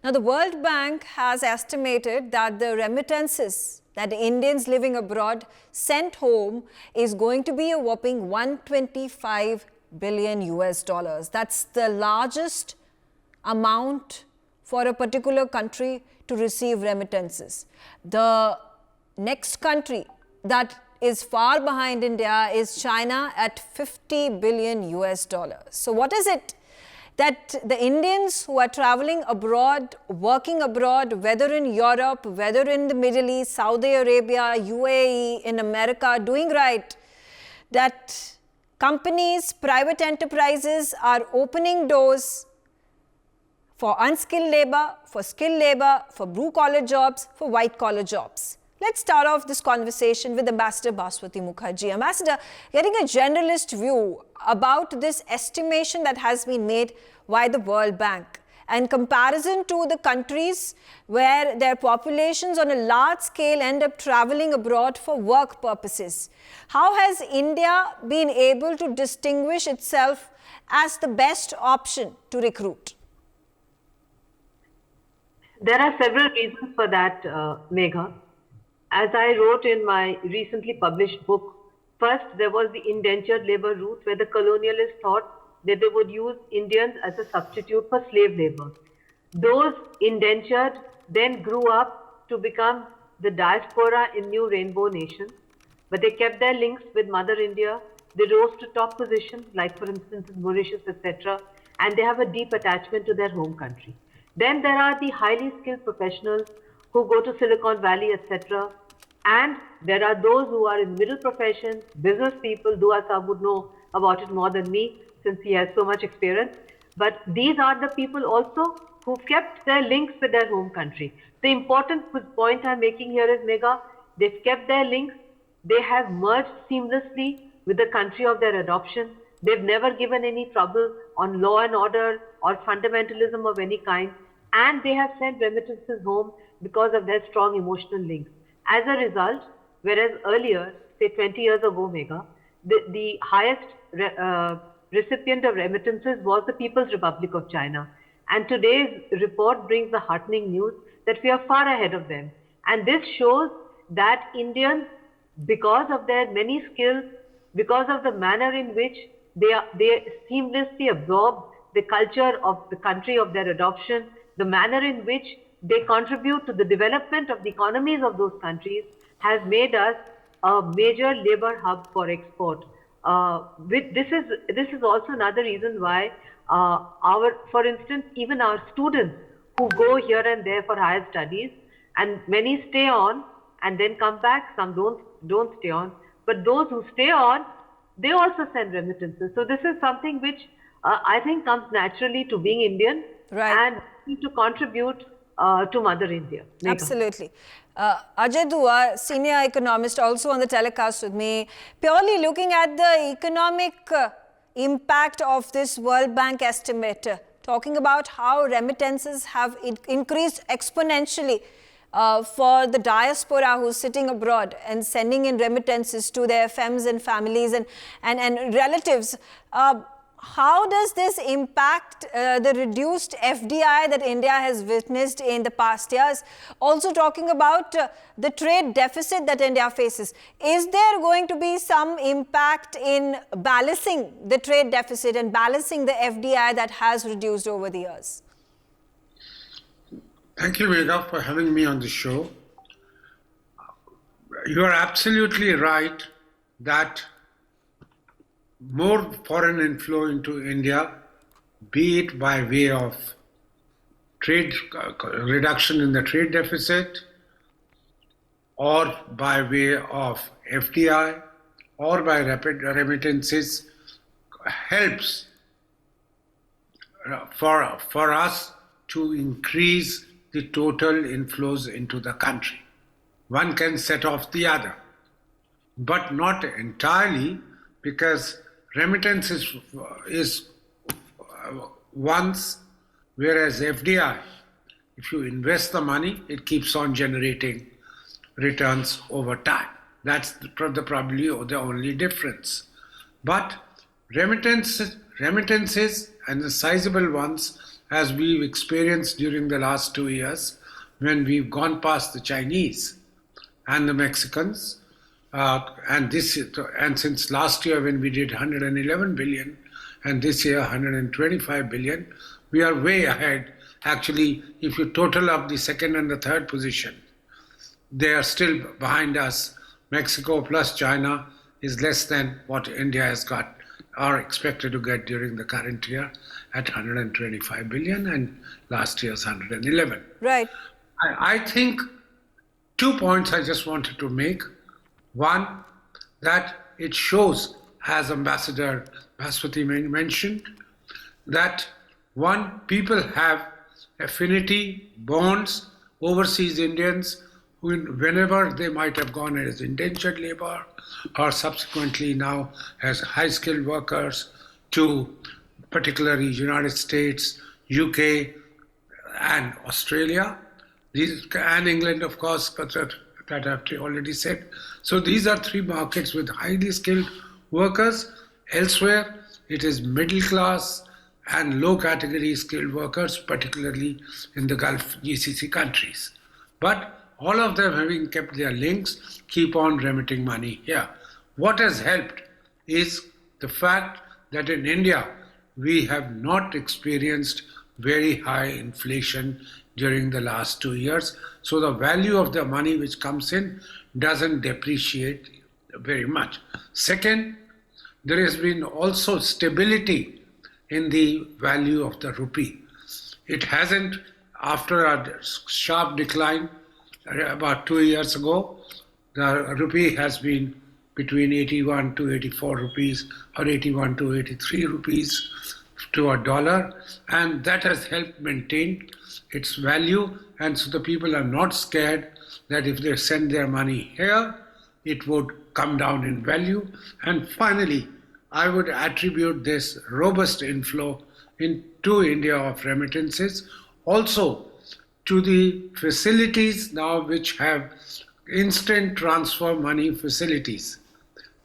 Now, the World Bank has estimated that the remittances that Indians living abroad sent home is going to be a whopping 125 billion US dollars. That's the largest amount for a particular country to receive remittances. The next country that is far behind India is China at 50 billion US dollars. So what is it that the Indians who are traveling abroad, working abroad, whether in Europe, whether in the Middle East, Saudi Arabia, UAE, in America, doing right, that companies, private enterprises are opening doors for unskilled labor, for skilled labor, for blue-collar jobs, for white-collar jobs. Let's start off this conversation with Ambassador Baswati Mukherjee. Ambassador, getting a generalist view about this estimation that has been made by the World Bank and comparison to the countries where their populations on a large scale end up traveling abroad for work purposes. How has India been able to distinguish itself as the best option to recruit? There are several reasons for that, Megha. As I wrote in my recently published book, first there was the indentured labor route where the colonialists thought that they would use Indians as a substitute for slave labor. Those indentured then grew up to become the diaspora in new rainbow nations, but they kept their links with Mother India. They rose to top positions, like for instance in Mauritius, etc., and they have a deep attachment to their home country. Then there are the highly skilled professionals who go to Silicon Valley, etc. And there are those who are in middle professions, business people. Dua Saab would know about it more than me since he has so much experience. But these are the people also who kept their links with their home country. The important point I'm making here is, Megha, they've kept their links. They have merged seamlessly with the country of their adoption. They've never given any trouble on law and order or fundamentalism of any kind. And they have sent remittances home because of their strong emotional links. As a result, whereas earlier, say 20 years ago, Megha, the highest recipient of remittances was the People's Republic of China. And today's report brings the heartening news that we are far ahead of them. And this shows that Indians, because of their many skills, because of the manner in which they seamlessly absorb the culture of the country of their adoption, the manner in which they contribute to the development of the economies of those countries, has made us a major labor hub for export. This is also another reason why for instance, even our students who go here and there for higher studies, and many stay on and then come back, some don't stay on, but those who stay on, they also send remittances. So this is something which I think comes naturally to being Indian, right, and to contribute to Mother India. Megha. Absolutely. Ajay Dua, senior economist, also on the telecast with me, purely looking at the economic impact of this World Bank estimate, talking about how remittances have increased exponentially for the diaspora who's sitting abroad and sending in remittances to their FEMs and families and relatives. How does this impact the reduced FDI that India has witnessed in the past years? Also talking about the trade deficit that India faces. Is there going to be some impact in balancing the trade deficit and balancing the FDI that has reduced over the years? Thank you, Megha, for having me on the show. You are absolutely right that more foreign inflow into India, be it by way of trade reduction in the trade deficit, or by way of FDI, or by remittances, helps for us to increase the total inflows into the country. One can set off the other, but not entirely, because remittance is once, whereas FDI, if you invest the money, it keeps on generating returns over time. That's probably the only difference. But remittances, and the sizable ones, as we've experienced during the last 2 years, when we've gone past the Chinese and the Mexicans, and since last year when we did 111 billion, and this year 125 billion, we are way ahead. Actually, if you total up the second and the third position, they are still behind us. Mexico plus China is less than what India has got, are expected to get during the current year at 125 billion, and last year's 111. Right. I think 2 points I just wanted to make. One, that it shows, as Ambassador Baswati mentioned, that one, people have affinity, bonds, overseas Indians, whenever they might have gone as indentured labor or subsequently now as high-skilled workers to particularly United States, UK, and Australia, and England, of course, but that I've already said. So these are three markets with highly skilled workers. Elsewhere, it is middle class and low category skilled workers, particularly in the Gulf GCC countries. But all of them, having kept their links, keep on remitting money here. What has helped is the fact that in India, we have not experienced very high inflation during the last 2 years. So the value of the money which comes in doesn't depreciate very much. Second, there has been also stability in the value of the rupee. It hasn't, after a sharp decline about 2 years ago, the rupee has been between 81 to 84 rupees or 81 to 83 rupees to a dollar, and that has helped maintain its value, and so the people are not scared that if they send their money here, it would come down in value. And finally, I would attribute this robust inflow into India of remittances also to the facilities now which have instant transfer money facilities,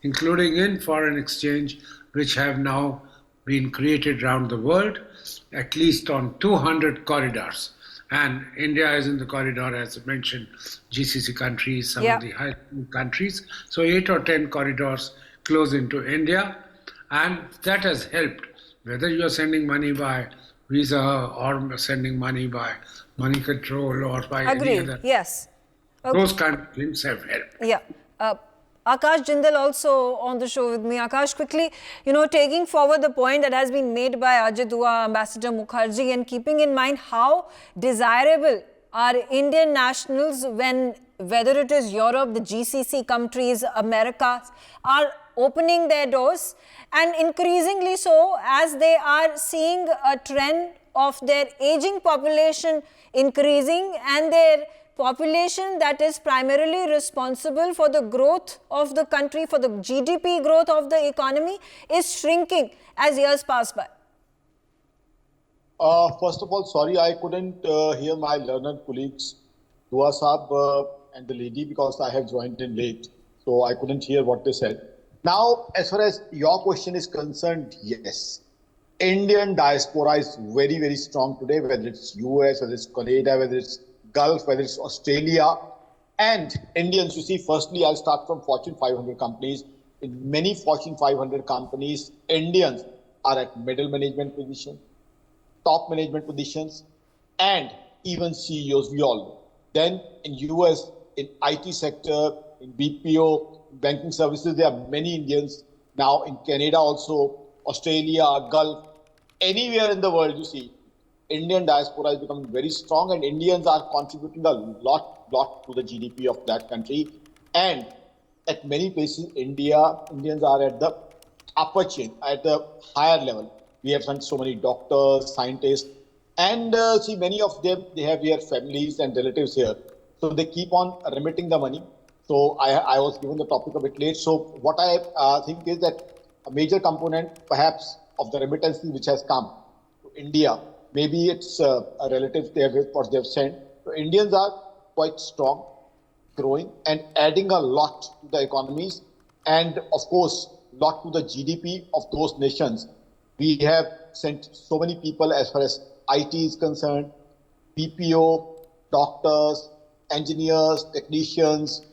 including in foreign exchange, which have now been created around the world, at least on 200 corridors. And India is in the corridor, as I mentioned, GCC countries, some of the high countries. So 8 or 10 corridors close into India. And that has helped, whether you're sending money by Visa or sending money by money control or by any other. Yes. Okay. Those kind of things have helped. Yeah. Akash Jindal also on the show with me. Akash, quickly, taking forward the point that has been made by Ajay Dua, Ambassador Mukherjee, and keeping in mind how desirable are Indian nationals when, whether it is Europe, the GCC countries, America, are opening their doors, and increasingly so as they are seeing a trend of their aging population increasing and their population that is primarily responsible for the growth of the country, for the GDP growth of the economy, is shrinking as years pass by. First of all, sorry, I couldn't hear my learned colleagues, Dua Saab and the lady, because I have joined in late. So I couldn't hear what they said. Now, as far as your question is concerned, yes. Indian diaspora is very, very strong today, whether it's US, whether it's Canada, whether it's Gulf, whether it's Australia. And Indians, you see, firstly, I'll start from Fortune 500 companies. In many Fortune 500 companies, Indians are at middle management positions, top management positions, and even CEOs, we all know. Then in US, in IT sector, in BPO, banking services, there are many Indians. Now in Canada also, Australia, Gulf, anywhere in the world you see, Indian diaspora is becoming very strong, and Indians are contributing a lot to the GDP of that country. And at many places, Indians are at the upper chain, at the higher level. We have sent so many doctors, scientists, and see, many of them, they have their families and relatives here. So they keep on remitting the money. So I was given the topic a bit late. So what I think is that a major component, perhaps, of the remittances which has come to India, maybe it's a relative what they've sent. So Indians are quite strong, growing, and adding a lot to the economies, and of course, lot to the GDP of those nations. We have sent so many people as far as IT is concerned, BPO, doctors, engineers, technicians,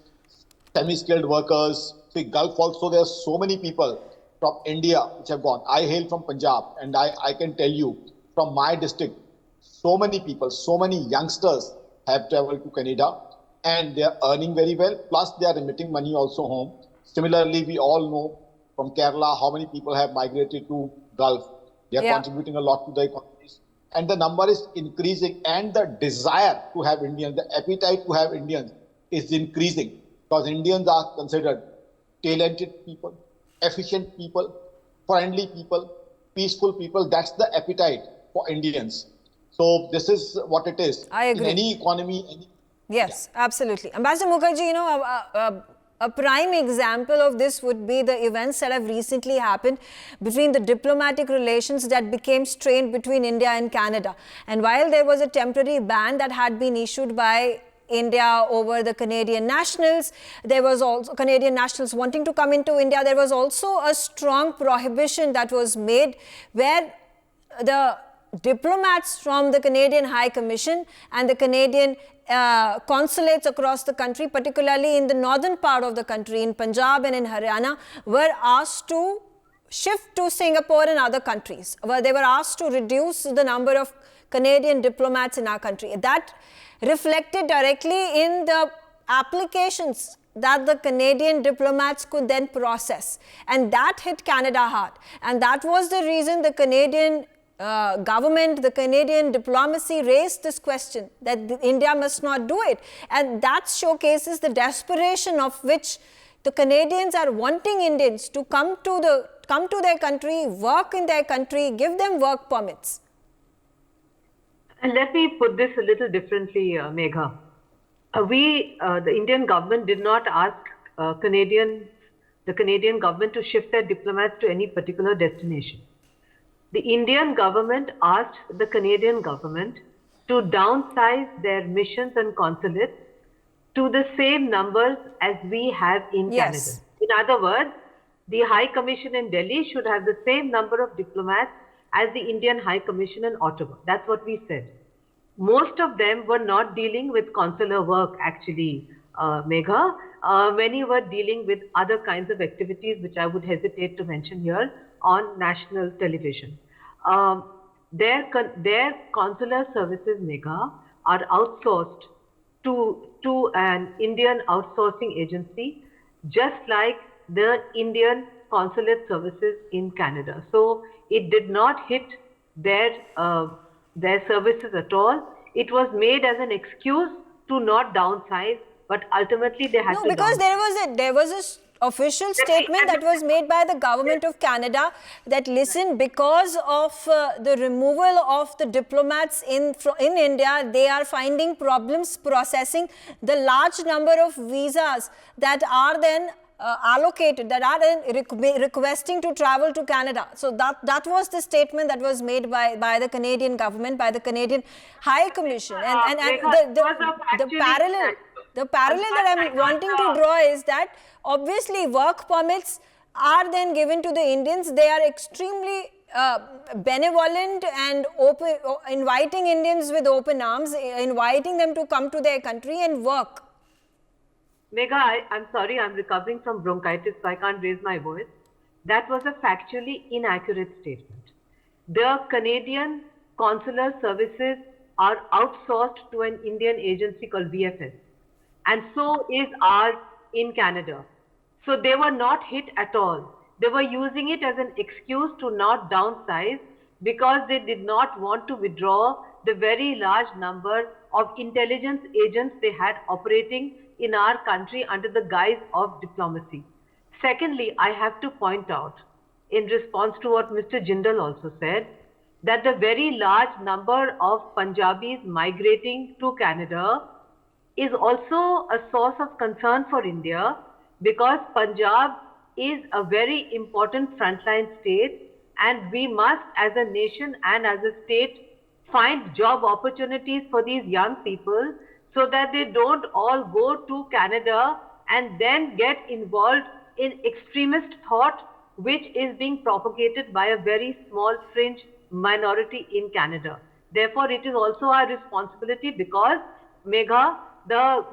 semi-skilled workers. See, Gulf also, there are so many people from India which have gone. I hail from Punjab, and I can tell you from my district, so many people, so many youngsters have traveled to Canada, and they are earning very well, plus they are remitting money also home. Similarly, we all know from Kerala how many people have migrated to Gulf. They are contributing a lot to the economies, and the number is increasing, and the desire to have Indians, the appetite to have Indians is increasing, because Indians are considered talented people, efficient people, friendly people, peaceful people. That's the appetite for Indians. So this is what it is. I agree. In any economy. Yes, absolutely. Ambassador Mukherjee, you know, a prime example of this would be the events that have recently happened between the diplomatic relations that became strained between India and Canada. And while there was a temporary ban that had been issued by India over the Canadian nationals, there was also Canadian nationals wanting to come into India. There was also a strong prohibition that was made where the diplomats from the Canadian High Commission and the Canadian consulates across the country, particularly in the northern part of the country, in Punjab and in Haryana, were asked to shift to Singapore and other countries, where they were asked to reduce the number of Canadian diplomats in our country. That reflected directly in the applications that the Canadian diplomats could then process. And that hit Canada hard. And that was the reason the Canadian government, the Canadian diplomacy raised this question that India must not do it. And that showcases the desperation of which the Canadians are wanting Indians to come to their country, work in their country, give them work permits. And let me put this a little differently, Megha. The Indian government did not ask the Canadian government to shift their diplomats to any particular destination. The Indian government asked the Canadian government to downsize their missions and consulates to the same numbers as we have in Canada. In other words, the High Commission in Delhi should have the same number of diplomats as the Indian High Commission in Ottawa. That's what we said. Most of them were not dealing with consular work, actually, Megha. Many were dealing with other kinds of activities, which I would hesitate to mention here on national television. Their consular services, Megha, are outsourced to an Indian outsourcing agency, just like the Indian consulate services in Canada. So it did not hit their services at all. It was made as an excuse to not downsize, but ultimately they had to. No, because there was a official statement that was made by the government of Canada that, listen, because of the removal of the diplomats in India, they are finding problems processing the large number of visas that are then allocated, that are then requesting to travel to Canada. So that was the statement that was made by the Canadian government, by the Canadian High Commission. And the parallel that I'm wanting to draw is that obviously work permits are then given to the Indians. They are extremely benevolent and open, inviting Indians with open arms, inviting them to come to their country and work. Megha, I'm sorry, I'm recovering from bronchitis, so I can't raise my voice. That was a factually inaccurate statement. The Canadian consular services are outsourced to an Indian agency called VFS. And so is ours in Canada. So they were not hit at all. They were using it as an excuse to not downsize because they did not want to withdraw the very large number of intelligence agents they had operating in our country under the guise of diplomacy. Secondly, I have to point out, in response to what Mr. Jindal also said, that the very large number of Punjabis migrating to Canada is also a source of concern for India, because Punjab is a very important frontline state, and we must, as a nation and as a state, find job opportunities for these young people so that they don't all go to Canada and then get involved in extremist thought, which is being propagated by a very small fringe minority in Canada. Therefore, it is also our responsibility because, Megha,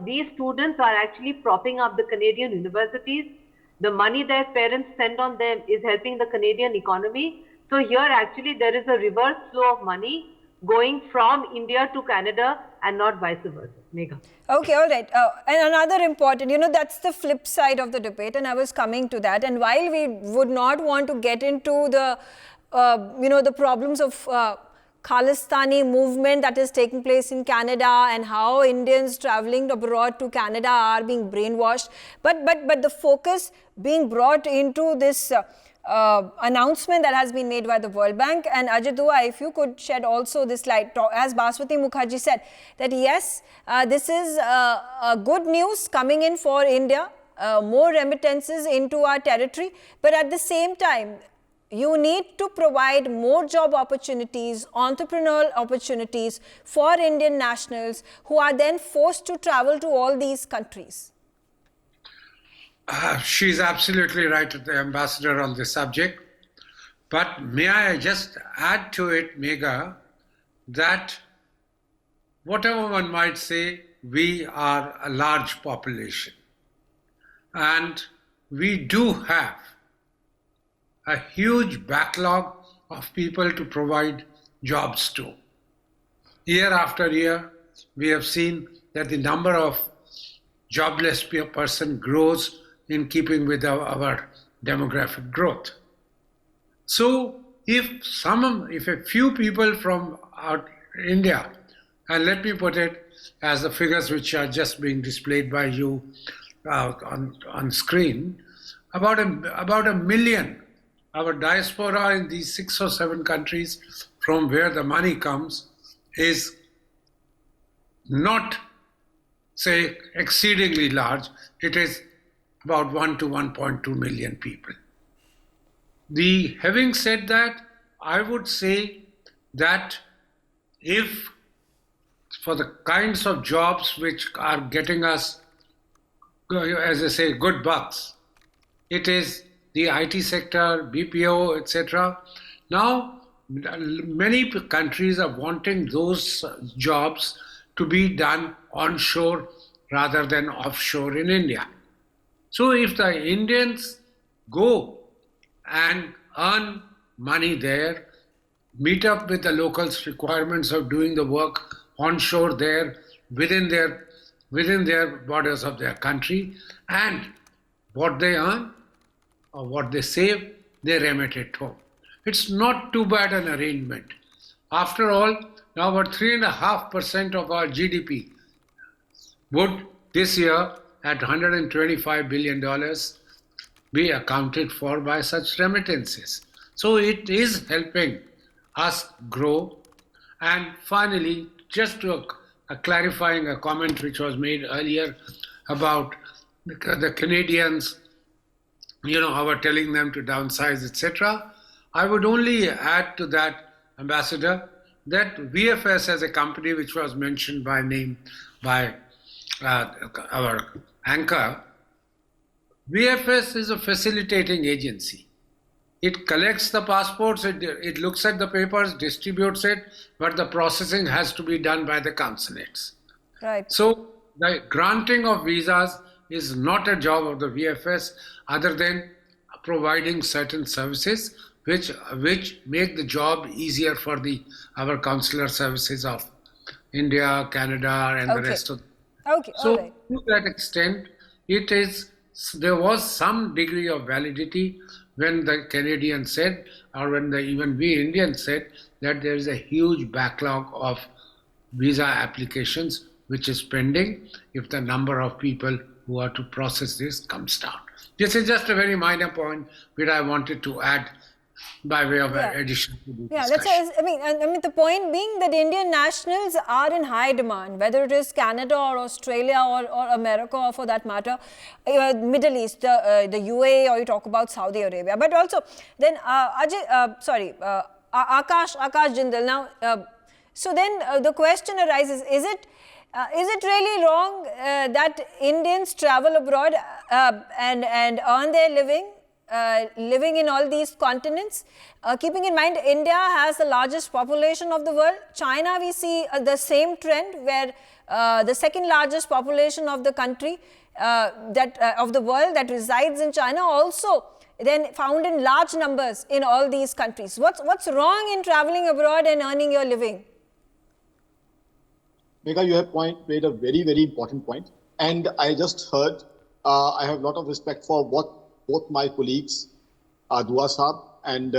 these students are actually propping up the Canadian universities. The money their parents send on them is helping the Canadian economy. So here actually there is a reverse flow of money going from India to Canada and not vice versa. Megha. Okay, all right. And another important, that's the flip side of the debate, and I was coming to that. And while we would not want to get into the, the problems of Khalistani movement that is taking place in Canada and how Indians traveling abroad to Canada are being brainwashed, but the focus being brought into this announcement that has been made by the World Bank. And Ajit Dua, if you could shed also this light, as Baswati Mukherjee said, that yes, this is good news coming in for India, more remittances into our territory, but at the same time, you need to provide more job opportunities, entrepreneurial opportunities for Indian nationals who are then forced to travel to all these countries. She's absolutely right, the ambassador, on this subject. But may I just add to it, Megha, that whatever one might say, we are a large population. And we do have a huge backlog of people to provide jobs to. Year after year, we have seen that the number of jobless person grows in keeping with our demographic growth. So if a few people from India, and let me put it as the figures which are just being displayed by you on screen, about a million, our diaspora in these 6 or 7 countries from where the money comes is not, say, exceedingly large. It is about 1 to 1.2 million people. Having said that, I would say that if for the kinds of jobs which are getting us, as I say, good bucks, it is the IT sector, BPO, etc. Now, many countries are wanting those jobs to be done onshore rather than offshore in India. So if the Indians go and earn money there, meet up with the locals' requirements of doing the work onshore there, within their borders of their country, and what they earn or what they save, they remit it home. It's not too bad an arrangement. After all, now about 3.5% of our GDP would this year at $125 billion be accounted for by such remittances. So it is helping us grow. And finally, just to clarifying a comment which was made earlier about the Canadians, our telling them to downsize, etc. I would only add to that, Ambassador, that VFS as a company which was mentioned by name by our anchor, VFS is a facilitating agency. It collects the passports, it looks at the papers, distributes it, but the processing has to be done by the consulates. Right. So the granting of visas is not a job of the VFS other than providing certain services which make the job easier for our consular services of India, Canada, and the rest of. Okay. So all right. to that extent, there was some degree of validity when the Canadians said, or when even we Indians said, that there is a huge backlog of visa applications which is pending if the number of people who are to process this comes down. This is just a very minor point which I wanted to add by way of addition to the discussion. I mean, the point being that Indian nationals are in high demand, whether it is Canada or Australia or America, or for that matter, Middle East, the UAE, or you talk about Saudi Arabia. But also, then Akash Jindal. Now, so then the question arises: is it really wrong that Indians travel abroad and earn their living living in all these continents. Keeping in mind, India has the largest population of the world. China, we see the same trend where the second largest population of the country of the world that resides in China also then found in large numbers in all these countries. What's wrong in traveling abroad and earning your living? Megha, you have made a very, very important point. And I just heard, I have a lot of respect for what both my colleagues, Dua Saab and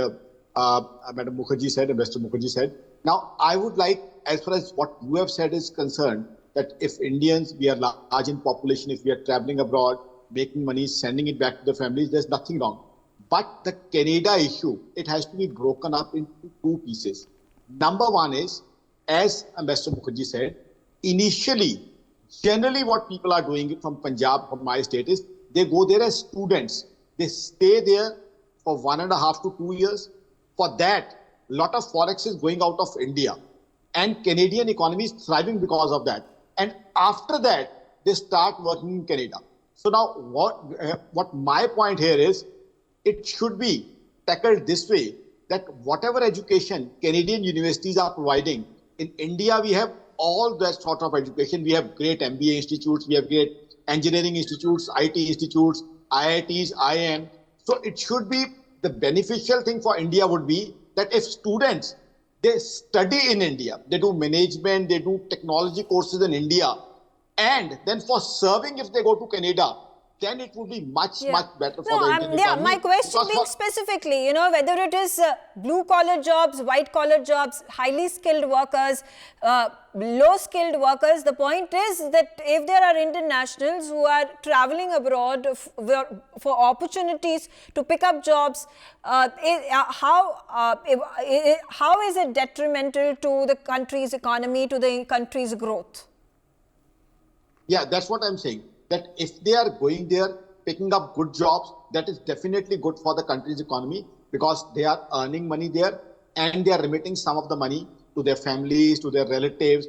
Madam Mukherjee said, and Mr. Mukherjee said. Now, I would like, as far as what you have said is concerned, that if Indians, we are large in population, if we are traveling abroad, making money, sending it back to the families, there's nothing wrong. But the Canada issue, it has to be broken up into two pieces. Number one is, as Mr. Mukherjee said, initially, generally what people are doing from Punjab, from my state, is they go there as students. They stay there for 1.5 to 2 years. For that, a lot of forex is going out of India. And Canadian economy is thriving because of that. And after that, they start working in Canada. So now what my point here is, it should be tackled this way, that whatever education Canadian universities are providing, in India we have all that sort of education. We have great MBA institutes, we have great engineering institutes, IT institutes, IITs, IIM. So it should be, the beneficial thing for India would be that if students, they study in India, they do management, they do technology courses in India, and then for serving, if they go to Canada, then it would be much better for the Indian economy. My question being specifically, whether it is blue-collar jobs, white-collar jobs, highly skilled workers, low-skilled workers, the point is that if there are Indian nationals who are traveling abroad for opportunities to pick up jobs, how is it detrimental to the country's economy, to the country's growth? Yeah, that's what I'm saying. That if they are going there, picking up good jobs, that is definitely good for the country's economy, because they are earning money there and they are remitting some of the money to their families, to their relatives.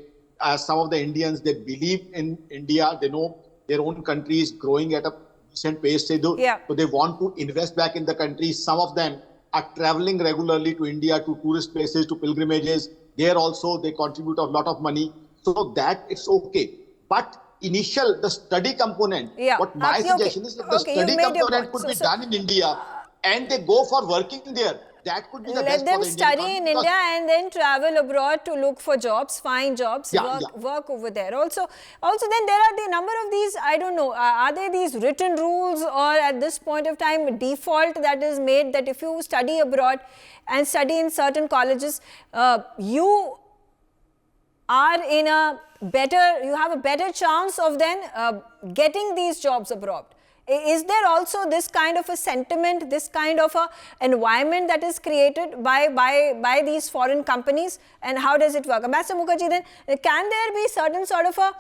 Some of the Indians, they believe in India, they know their own country is growing at a decent pace. So they want to invest back in the country. Some of them are traveling regularly to India, to tourist places, to pilgrimages. There also, they contribute a lot of money. So that it's okay. But the study component, what my suggestion is, that the study component could be done in India and they go for working there. That could be the best for the Indian economy. Let them study in India and then travel abroad to look for jobs, find jobs, work over there. Also then there are the number of these, I don't know, are there these written rules or at this point of time default that is made that if you study abroad and study in certain colleges, you are in you have a better chance of then getting these jobs abroad. Is there also this kind of a sentiment, this kind of a environment that is created by these foreign companies, and how does it work? Ambassador Mukherjee, then can there be certain sort of a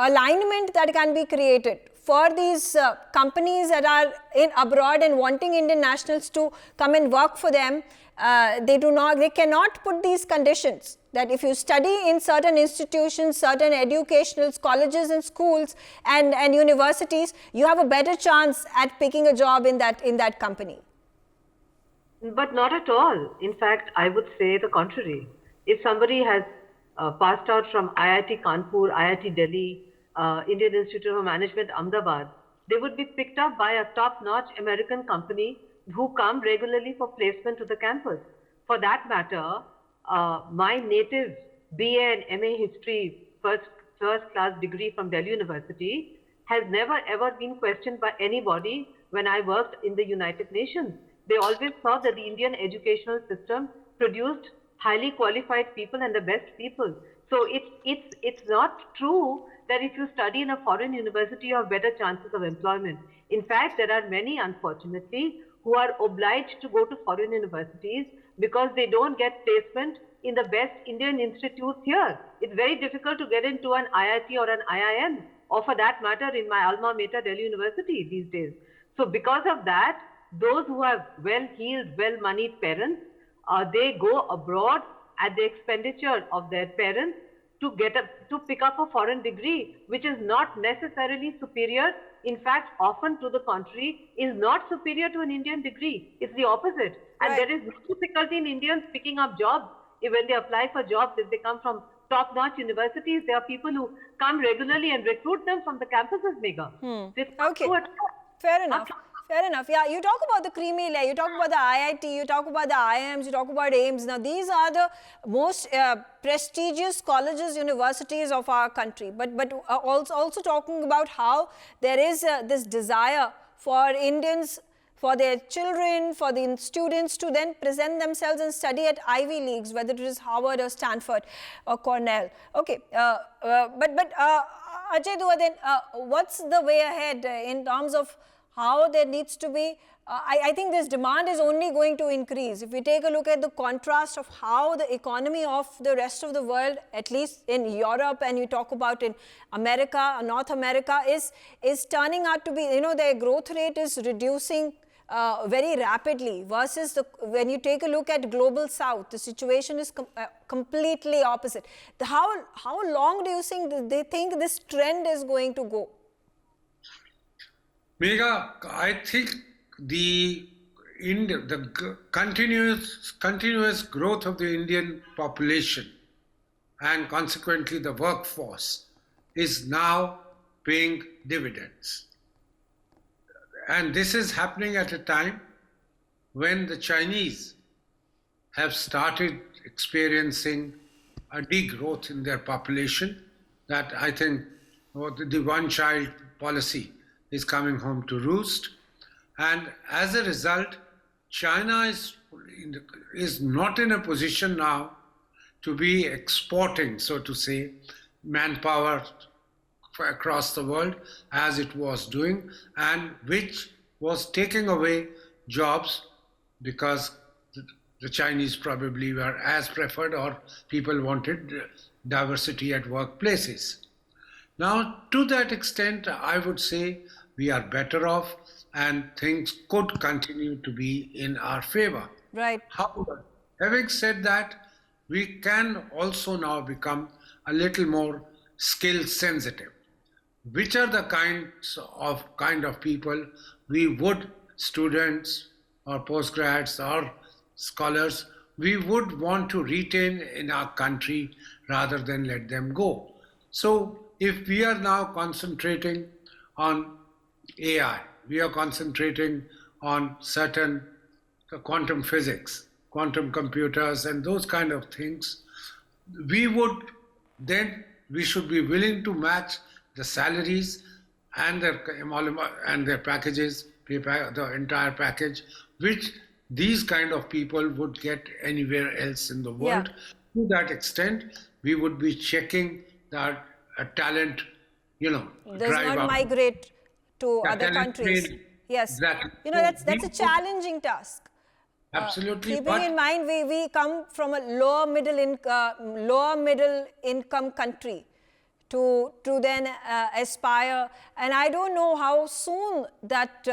alignment that can be created for these companies that are abroad and wanting Indian nationals to come and work for them? They cannot put these conditions that if you study in certain institutions, certain educational colleges and schools and universities, you have a better chance at picking a job in that company. But not at all. In fact, I would say the contrary. If somebody has passed out from IIT Kanpur, IIT Delhi, Indian Institute of Management, Ahmedabad, they would be picked up by a top-notch American company who come regularly for placement to the campus. For that matter, my native BA and MA history first class degree from Delhi University has never ever been questioned by anybody when I worked in the United Nations. They always saw that the Indian educational system produced highly qualified people and the best people. So it's not true that if you study in a foreign university, you have better chances of employment. In fact, there are many, unfortunately, who are obliged to go to foreign universities because they don't get placement in the best Indian institutes here. It's very difficult to get into an IIT or an IIM, or for that matter, in my alma mater, Delhi University these days. So because of that, those who have well-heeled, well-moneyed parents, they go abroad at the expenditure of their parents to pick up a foreign degree, which is not necessarily superior. In fact, often to the contrary, is not superior to an Indian degree. It's the opposite. And Right. there is no difficulty in Indians picking up jobs. When they apply for jobs, if they come from top-notch universities, there are people who come regularly and recruit them from the campuses, Megha. So it's not Okay. true at all. Fair enough. Fair enough. Yeah, you talk about the creamy layer, you talk about the IIT, you talk about the IIMs, you talk about AIMS. Now, these are the most prestigious colleges, universities of our country. But also talking about how there is this desire for Indians, for their children, for the students to then present themselves and study at Ivy Leagues, whether it is Harvard or Stanford or Cornell. Okay, but Ajay Dua, then what's the way ahead in terms of how there needs to be, I think this demand is only going to increase. If we take a look at the contrast of how the economy of the rest of the world, at least in Europe, and you talk about in America, North America, is turning out to be, their growth rate is reducing very rapidly versus when you take a look at global south, the situation is completely opposite. How long do you think they think this trend is going to go? Megha, I think the continuous growth of the Indian population and consequently the workforce is now paying dividends. And this is happening at a time when the Chinese have started experiencing a degrowth in their population, that I think the one-child policy is coming home to roost. And as a result, China is not in a position now to be exporting, so to say, manpower across the world as it was doing, and which was taking away jobs because the Chinese probably were as preferred, or people wanted diversity at workplaces. Now, to that extent, I would say we are better off and things could continue to be in our favor. Right. However, having said that, we can also now become a little more skill sensitive. Which are the kind of people we would, students or postgrads or scholars, we would want to retain in our country rather than let them go. So if we are now concentrating on AI, we are concentrating on certain quantum physics, quantum computers and those kind of things, we should be willing to match the salaries and their packages, the entire package, which these kind of people would get anywhere else in the world. Yeah. To that extent, we would be checking that a talent, does not migrate to other countries. Yes, exactly. That's a challenging task. Absolutely. Keeping in mind we come from a lower middle income country to then aspire, and I don't know how soon that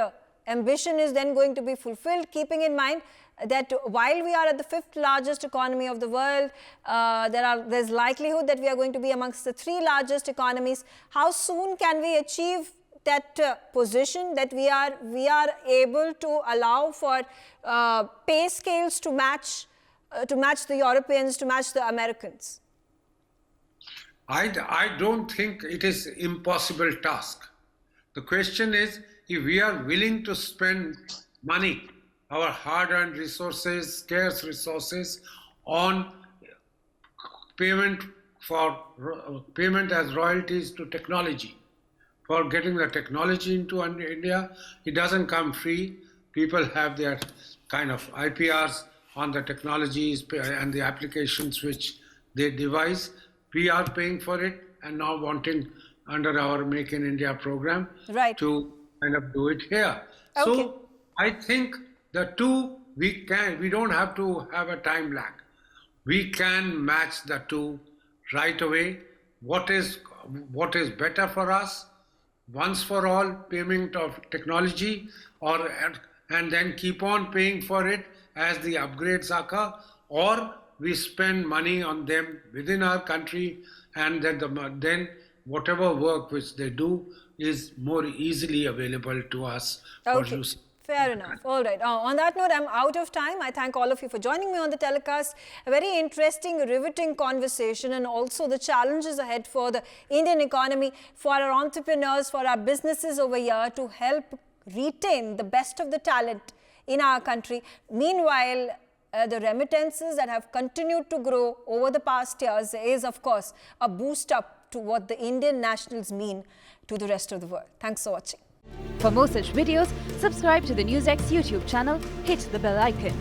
ambition is then going to be fulfilled, keeping in mind that while we are at the 5th largest economy of the world, there's likelihood that we are going to be amongst the 3 largest economies. How soon can we achieve that position, that we are able to allow for pay scales to match the Europeans, to match the Americans? I don't think it is an impossible task. The question is, if we are willing to spend money, our hard-earned resources, scarce resources, on payment as royalties to technology, for getting the technology into India, it doesn't come free. People have their kind of IPRs on the technologies and the applications which they devise. We are paying for it and now wanting under our Make in India program to kind of do it here. Okay. So I think the two, we don't have to have a time lag. We can match the two right away. What is better for us? Once for all payment of technology, and then keep on paying for it as the upgrades occur, or we spend money on them within our country and that then whatever work which they do is more easily available to us for Okay. use. Fair enough. All right. On that note, I'm out of time. I thank all of you for joining me on the telecast. A very interesting, riveting conversation, and also the challenges ahead for the Indian economy, for our entrepreneurs, for our businesses over here to help retain the best of the talent in our country. Meanwhile, the remittances that have continued to grow over the past years is, of course, a boost up to what the Indian nationals mean to the rest of the world. Thanks for watching. For more such videos, subscribe to the NewsX YouTube channel, hit the bell icon.